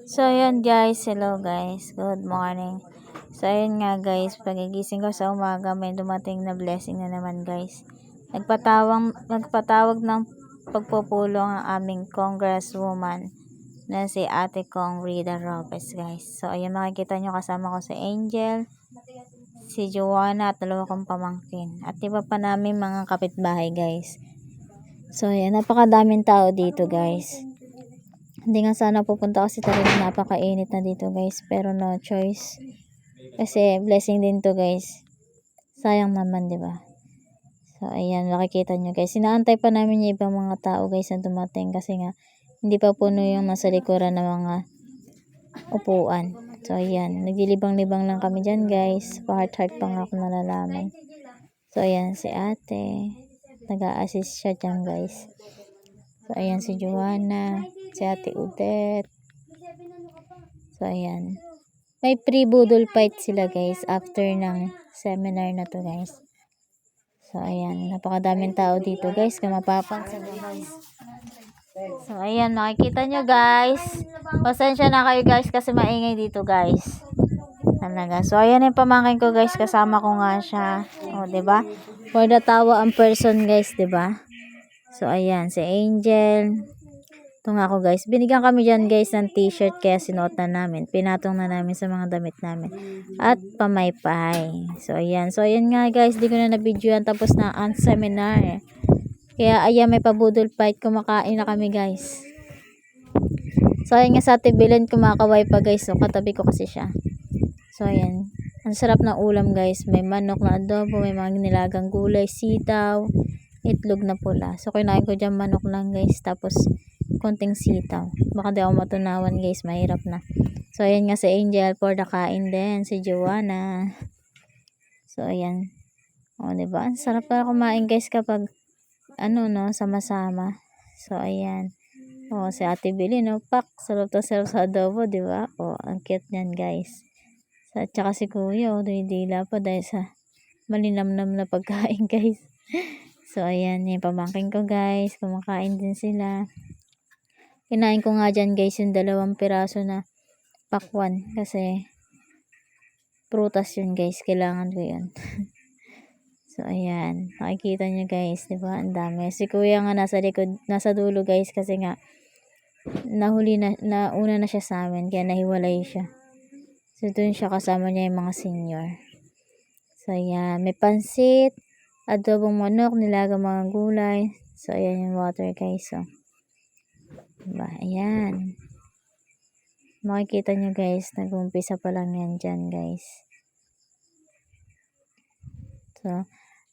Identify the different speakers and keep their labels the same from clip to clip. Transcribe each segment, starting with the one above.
Speaker 1: So, yun guys. Hello guys. Good morning. So, ayun nga guys. Pagigising ko sa umaga, may dumating na blessing na naman guys. Nagpatawag ng pagpupulong ang aming congresswoman na si Ate Kong Rida Lopez guys. So, ayun makikita nyo kasama ko si Angel, si Joanna at dalawa kong pamangkin. At iba pa namin mga kapitbahay guys. So, ayan. Napakadaming tao dito guys. Hindi nga sana pupunta kasi talaga napakainit na dito guys. Pero no choice. Kasi blessing din to guys. Sayang naman, di ba? So ayan, makikita nyo guys. Inaantay pa namin yung ibang mga tao guys na dumating. Kasi nga, hindi pa puno yung nasa likuran ng mga upuan. So ayan, nagdilibang-libang lang kami dyan guys. Pa-heart-heart pa nga ako nalalaman. So ayan, si ate. Nag-a-assist siya dyan guys. So ayan, si Joanna. Si Ate Udet. So, ayan. May pre-budol fight sila guys after ng seminar na to guys. So, ayan. Napakadaming tao dito guys. Kung mapapansin nyo guys. So, ayan. Makikita nyo guys. Pasensya na kayo guys kasi maingay dito guys. Talaga. So, ayan yung pamangkin ko guys. Kasama ko nga siya. O, diba? For the tawa ang person guys, diba? So, ayan. Si Angel. Ito nga ako guys. Binigyan kami dyan guys ng t-shirt kaya sinuot na namin. Pinatong na namin sa mga damit namin. At pamaypay. So ayan. So ayan nga guys. Di ko na na-videoan tapos na ang seminar. Kaya ayan may pabudol fight. Kumakain na kami guys. So ayan nga sa tibilan kumakaway pa guys. So katabi ko kasi siya. So ayan. Ang sarap ng ulam guys. May manok na adobo. May mga nilagang gulay. Sitaw. Itlog na pula. So kinain ko dyan manok lang guys. Tapos konting sitaw. Baka di ako matunawan guys. Mahirap na. So, ayan nga si Angel for the kain din. Si Joanna. So, ayan. O, diba? Ang sarap para kumain guys kapag ano no, sama-sama. So, ayan. O, si Ate Billy no. Pak. Sarap to sarap sa adobo, diba? O, ang cute niyan guys. So, at saka si Kuya. O, dila pa dahil sa malinamnam na pagkain guys. So, ayan. Yung pamangkin ko guys. Kumakain din sila. Kinain ko nga dyan guys yung 2 piraso na pakwan kasi prutas yun guys, kailangan ko yun. So ayan, makikita nyo guys, diba? Ang dami. Si kuya nga nasa likod, nasa dulo guys kasi nga nahuli na, nauna na siya sa amin kaya nahiwalay siya. So dun siya kasama niya yung mga senior. So ayan, may pansit, adobong manok, nilagang mga gulay. So ayan yung water guys. So diba? Ayan. Makikita nyo guys, nag-umpisa pa lang yan dyan guys. So,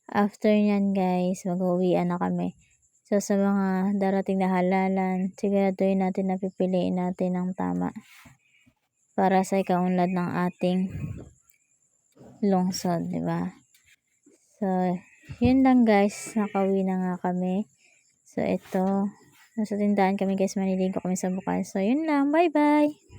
Speaker 1: after nyan guys, mag-uwian na kami. So, sa mga darating na halalan, siguraduhin natin na pipiliin natin ang tama para sa ikaunlad ng ating lungsod, diba? So, yun lang guys, nakauwi na nga kami. So, ito, nasa tindahan kami guys, maniligo kami sa bukas. So, yun lang, bye bye!